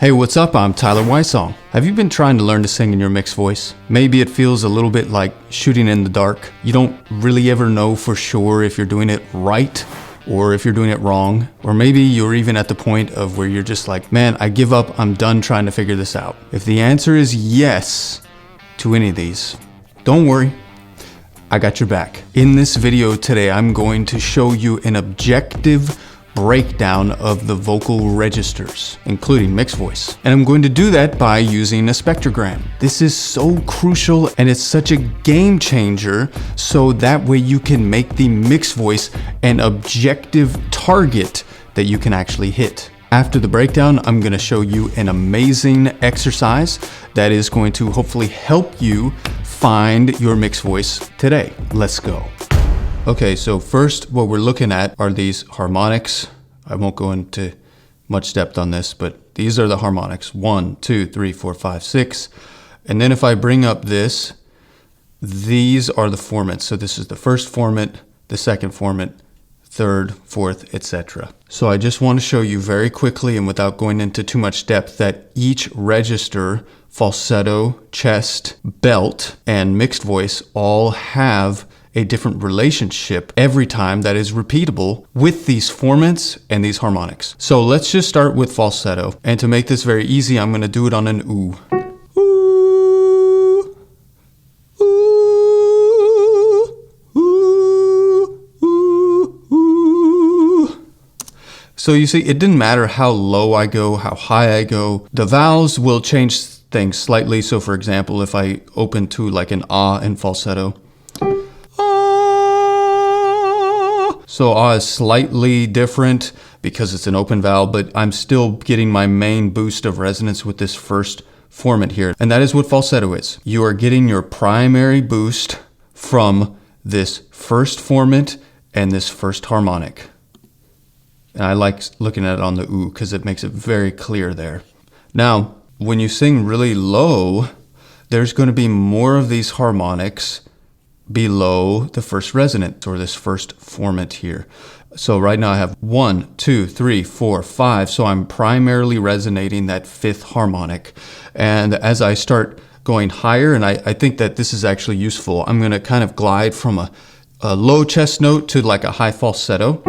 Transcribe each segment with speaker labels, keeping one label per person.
Speaker 1: Hey, what's up? I'm Tyler Wysong. Have you been trying to learn to sing in your mixed voice? Maybe it feels a little bit like shooting in the dark. You don't really ever know for sure if you're doing it right or if you're doing it wrong. Or maybe you're even at the point of where you're just like, man, I give up. I'm done trying to figure this out. If the answer is yes to any of these, don't worry. I got your back. In this video today, I'm going to show you an objective breakdown of the vocal registers, including mixed voice. And I'm going to do that by using a spectrogram. This is so crucial and it's such a game changer, so that way you can make the mixed voice an objective target that you can actually hit. After the breakdown, I'm going to show you an amazing exercise that is going to hopefully help you find your mixed voice today. Let's go. Okay, so first what we're looking at are these harmonics. I won't go into much depth on this, but these are the harmonics. 1, 2, 3, 4, 5, 6. And then if I bring up this, these are the formants. So this is the first formant, the second formant, third, fourth, etc. So I just want to show you very quickly and without going into too much depth that each register, falsetto, chest, belt, and mixed voice all have a different relationship every time that is repeatable with these formants and these harmonics. So let's just start with falsetto. And to make this very easy, I'm going to do it on an ooh. Ooh, ooh, ooh, ooh, ooh. So you see, it didn't matter how low I go, how high I go. The vowels will change things slightly. So for example, if I open to like an ah in falsetto, so ah is slightly different because it's an open vowel, but I'm still getting my main boost of resonance with this first formant here. And that is what falsetto is. You are getting your primary boost from this first formant and this first harmonic. And I like looking at it on the ooh because it makes it very clear there. Now, when you sing really low, there's going to be more of these harmonics below the first resonant, or this first formant here. So right now I have 1, 2, 3, 4, 5. So I'm primarily resonating that fifth harmonic. And as I start going higher, and I think that this is actually useful, I'm going to kind of glide from a low chest note to like a high falsetto.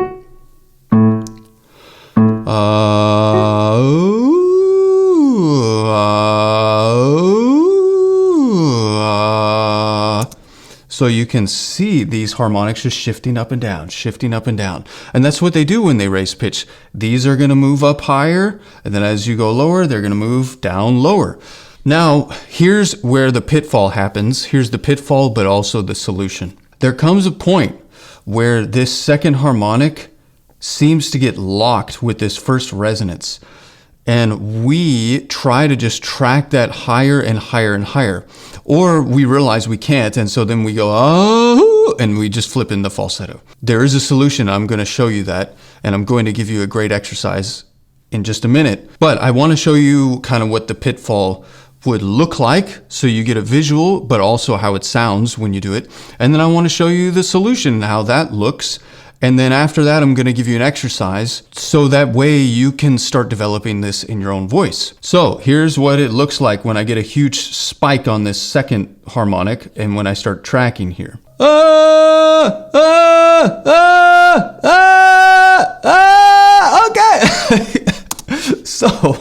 Speaker 1: So you can see these harmonics just shifting up and down, shifting up and down. And that's what they do when they raise pitch. These are going to move up higher, and then as you go lower, they're going to move down lower. Now, here's where the pitfall happens. Here's the pitfall, but also the solution. There comes a point where this second harmonic seems to get locked with this first resonance. And we try to just track that higher and higher and higher. Or we realize we can't, and so then we go, oh, and we just flip in the falsetto. There is a solution. I'm going to show you that, and I'm going to give you a great exercise in just a minute. But I want to show you kind of what the pitfall would look like, so you get a visual, but also how it sounds when you do it. And then I want to show you the solution and how that looks. And then after that, I'm going to give you an exercise so that way you can start developing this in your own voice. So here's what it looks like when I get a huge spike on this second harmonic and when I start tracking here. Okay. So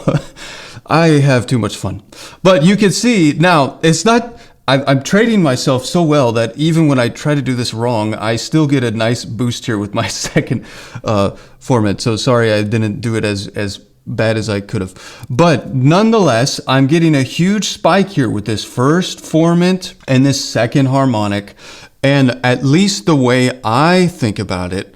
Speaker 1: I have too much fun. But you can see now, it's not... I'm trading myself so well that even when I try to do this wrong, I still get a nice boost here with my second formant. So sorry I didn't do it as bad as I could have. But nonetheless, I'm getting a huge spike here with this first formant and this second harmonic. And at least the way I think about it,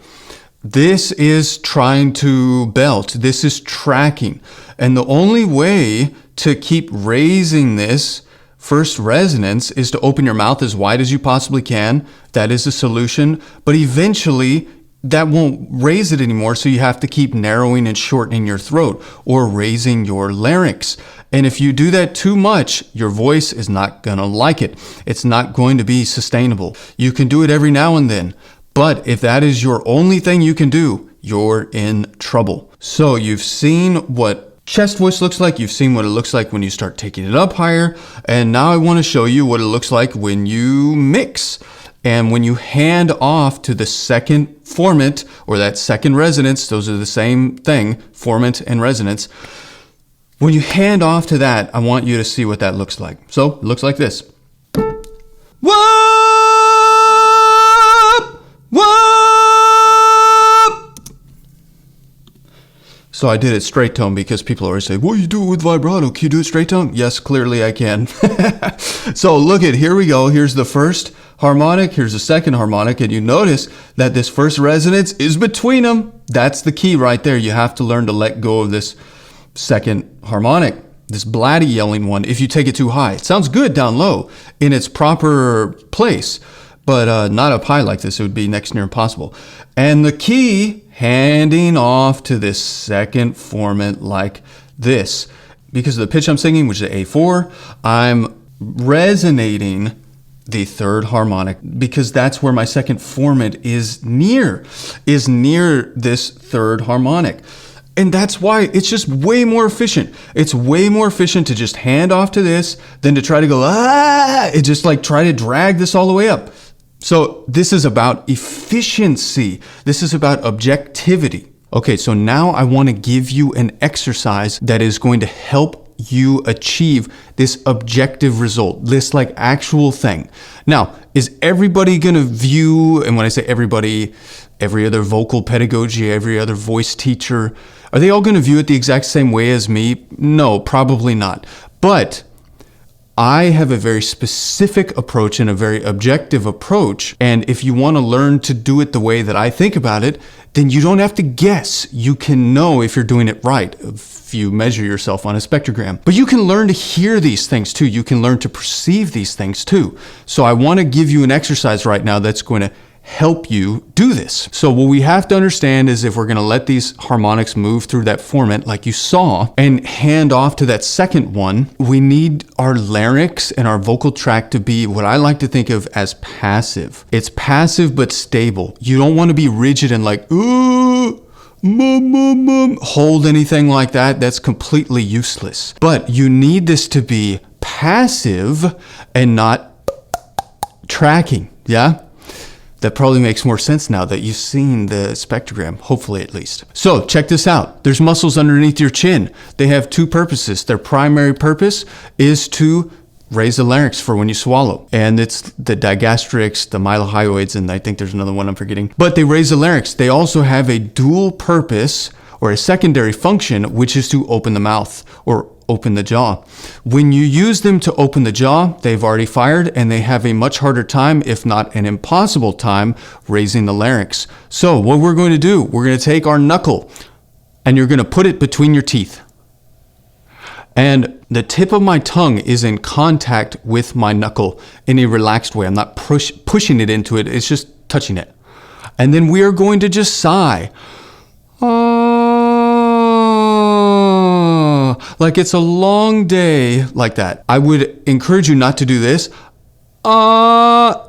Speaker 1: this is trying to belt. This is tracking. And the only way to keep raising this first resonance is to open your mouth as wide as you possibly can. That is a solution. But eventually, that won't raise it anymore, so you have to keep narrowing and shortening your throat or raising your larynx. And if you do that too much, your voice is not going to like it. It's not going to be sustainable. You can do it every now and then. But if that is your only thing you can do, you're in trouble. So you've seen what chest voice looks like. You've seen what it looks like when you start taking it up higher. And now I want to show you what it looks like when you mix. And when you hand off to the second formant or that second resonance, those are the same thing, formant and resonance. When you hand off to that, I want you to see what that looks like. So it looks like this. Whoop! Whoop! So I did it straight tone because people always say, well, you do it with vibrato. Can you do it straight tone? Yes, clearly I can. So look at, here we go. Here's the first harmonic. Here's the second harmonic. And you notice that this first resonance is between them. That's the key right there. You have to learn to let go of this second harmonic, this blatty yelling one. If you take it too high, it sounds good down low in its proper place, but not up high like this. It would be next near impossible. And the key, handing off to this second formant like this. Because of the pitch I'm singing, which is A4, I'm resonating the third harmonic because that's where my second formant is near this third harmonic. And that's why it's just way more efficient. It's way more efficient to just hand off to this than to try to go, it just like try to drag this all the way up. So this is about efficiency. This is about objectivity. Okay, so now I want to give you an exercise that is going to help you achieve this objective result, this like actual thing. Now, is everybody going to view, and when I say everybody, every other vocal pedagogy, every other voice teacher, are they all going to view it the exact same way as me? No, probably not. But I have a very specific approach and a very objective approach. And if you want to learn to do it the way that I think about it, then you don't have to guess. You can know if you're doing it right if you measure yourself on a spectrogram. But you can learn to hear these things too. You can learn to perceive these things too. So I want to give you an exercise right now that's going to help you do this. So what we have to understand is if we're going to let these harmonics move through that formant like you saw and hand off to that second one, we need our larynx and our vocal tract to be what I like to think of as passive. It's passive but stable. You don't want to be rigid and like, ooh, hold anything like that. That's completely useless. But you need this to be passive and not tracking. Yeah? That probably makes more sense now that you've seen the spectrogram, hopefully at least. So check this out. There's muscles underneath your chin. They have two purposes. Their primary purpose is to raise the larynx for when you swallow. And it's the digastrics, the mylohyoids, and I think there's another one I'm forgetting. But they raise the larynx. They also have a dual purpose or a secondary function, which is to open the mouth or open the jaw. When you use them to open the jaw, they've already fired and they have a much harder time, if not an impossible time, raising the larynx. So what we're going to do, we're going to take our knuckle and you're going to put it between your teeth. And the tip of my tongue is in contact with my knuckle in a relaxed way. I'm not pushing it into it. It's just touching it. And then we are going to just sigh. Like it's a long day, like that. I would encourage you not to do this. Start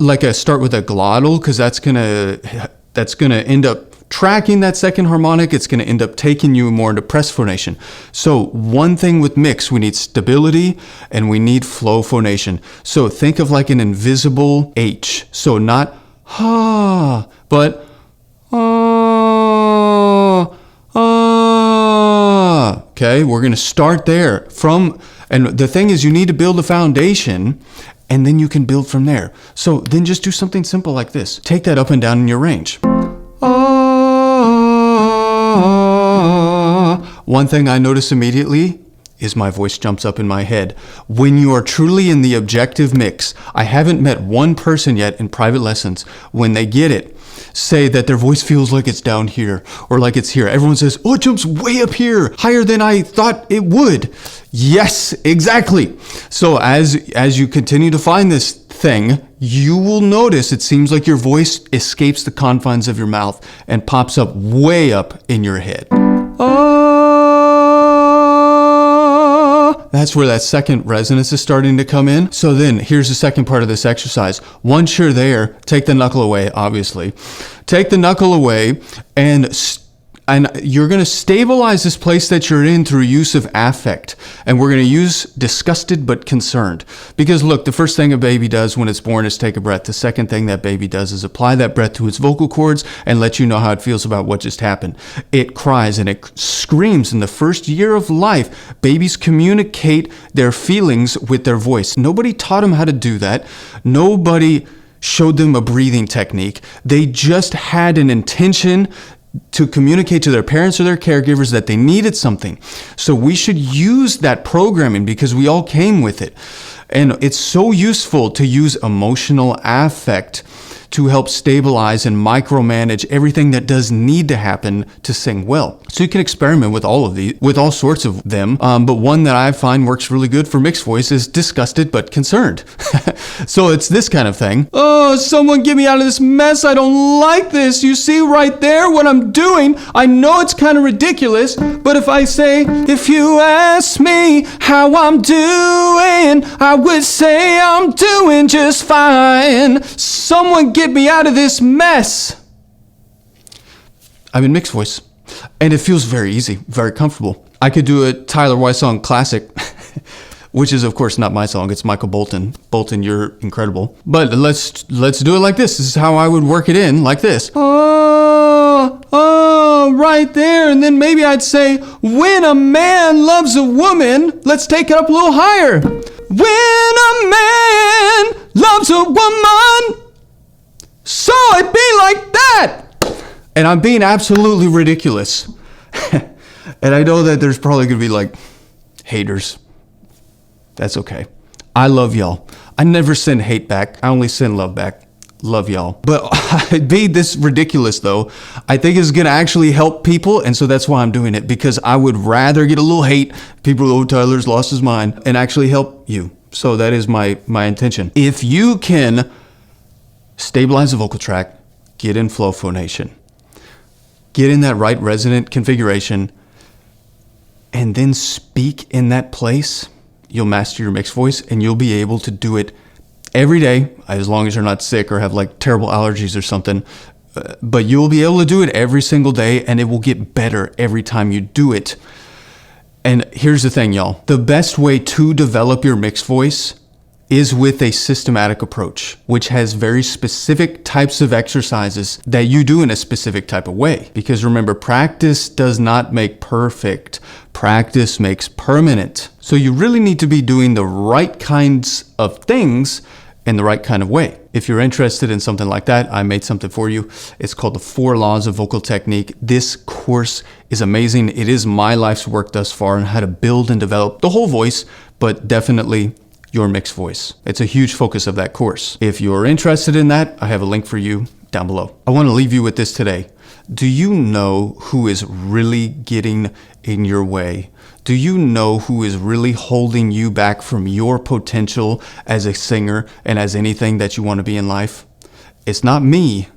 Speaker 1: with a glottal, because that's gonna end up tracking that second harmonic. It's gonna end up taking you more into press phonation. So one thing with mix, we need stability and we need flow phonation. So think of like an invisible H. So not ha, but okay, we're going to start there and the thing is you need to build a foundation and then you can build from there. So then just do something simple like this. Take that up and down in your range. One thing I notice immediately is my voice jumps up in my head. When you are truly in the objective mix, I haven't met one person yet in private lessons, when they get it, say that their voice feels like it's down here or like it's here. Everyone says, oh, it jumps way up here, higher than I thought it would. Yes, exactly. So as you continue to find this thing, you will notice it seems like your voice escapes the confines of your mouth and pops up way up in your head. That's where that second resonance is starting to come in. So then here's the second part of this exercise. Once you're there, take the knuckle away, obviously. Take the knuckle away and And you're going to stabilize this place that you're in through use of affect. And we're going to use disgusted but concerned. Because look, the first thing a baby does when it's born is take a breath. The second thing that baby does is apply that breath to its vocal cords and let you know how it feels about what just happened. It cries and it screams. In the first year of life, babies communicate their feelings with their voice. Nobody taught them how to do that. Nobody showed them a breathing technique. They just had an intention to communicate to their parents or their caregivers that they needed something. So we should use that programming because we all came with it. And it's so useful to use emotional affect to help stabilize and micromanage everything that does need to happen to sing well. So you can experiment with all of these, with all sorts of them. But one that I find works really good for mixed voice is disgusted but concerned. So it's this kind of thing. Oh, someone get me out of this mess. I don't like this. You see right there what I'm doing. I know it's kind of ridiculous, but if I say, if you ask me how I'm doing, I would say I'm doing just fine. Someone get me out of this mess. I'm in mixed voice, and it feels very easy, very comfortable. I could do a Tyler Wysong classic, which is of course not my song. It's Michael Bolton. Bolton, you're incredible. But let's do it like this. This is how I would work it in, like this. Oh, right there. And then maybe I'd say, when a man loves a woman, let's take it up a little higher. When a man loves a woman, so it'd be like that. And I'm being absolutely ridiculous. And I know that there's probably going to be like haters. That's okay. I love y'all. I never send hate back. I only send love back. Love y'all. But being this ridiculous though, I think is going to actually help people. And so that's why I'm doing it, because I would rather get a little hate. People, oh, Tyler's lost his mind, and actually help you. So that is my intention. If you can stabilize the vocal tract, get in flow phonation, get in that right resonant configuration, and then speak in that place, you'll master your mixed voice, and you'll be able to do it every day, as long as you're not sick or have like terrible allergies or something. But you'll be able to do it every single day, and it will get better every time you do it. And here's the thing, y'all. The best way to develop your mixed voice is with a systematic approach, which has very specific types of exercises that you do in a specific type of way. Because remember, practice does not make perfect. Practice makes permanent. So you really need to be doing the right kinds of things in the right kind of way. If you're interested in something like that, I made something for you. It's called the 4 Laws of Vocal Technique. This course is amazing. It is my life's work thus far on how to build and develop the whole voice, but definitely your mixed voice. It's a huge focus of that course. If you're interested in that, I have a link for you down below. I want to leave you with this today. Do you know who is really getting in your way? Do you know who is really holding you back from your potential as a singer and as anything that you want to be in life? It's not me.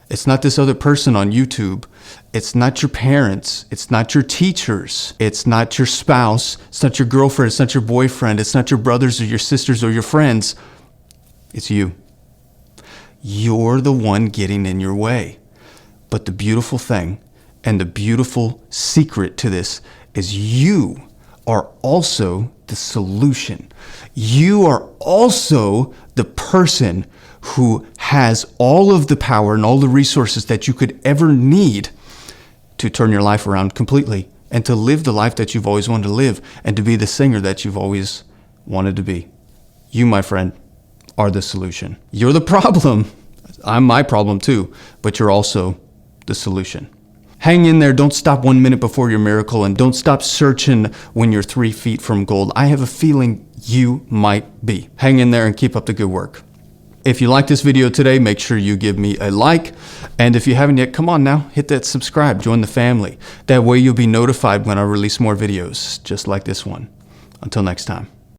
Speaker 1: It's not this other person on YouTube. It's not your parents. It's not your teachers. It's not your spouse. It's not your girlfriend. It's not your boyfriend. It's not your brothers or your sisters or your friends. It's you. You're the one getting in your way. But the beautiful thing and the beautiful secret to this is you are also the solution. You are also the person who has all of the power and all the resources that you could ever need to turn your life around completely and to live the life that you've always wanted to live and to be the singer that you've always wanted to be. You, my friend, are the solution. You're the problem. I'm my problem too, but you're also the solution. Hang in there. Don't stop 1 minute before your miracle, and don't stop searching when you're 3 feet from gold. I have a feeling you might be. Hang in there and keep up the good work. If you like this video today, make sure you give me a like. And if you haven't yet, come on now, hit that subscribe, join the family. That way you'll be notified when I release more videos just like this one. Until next time.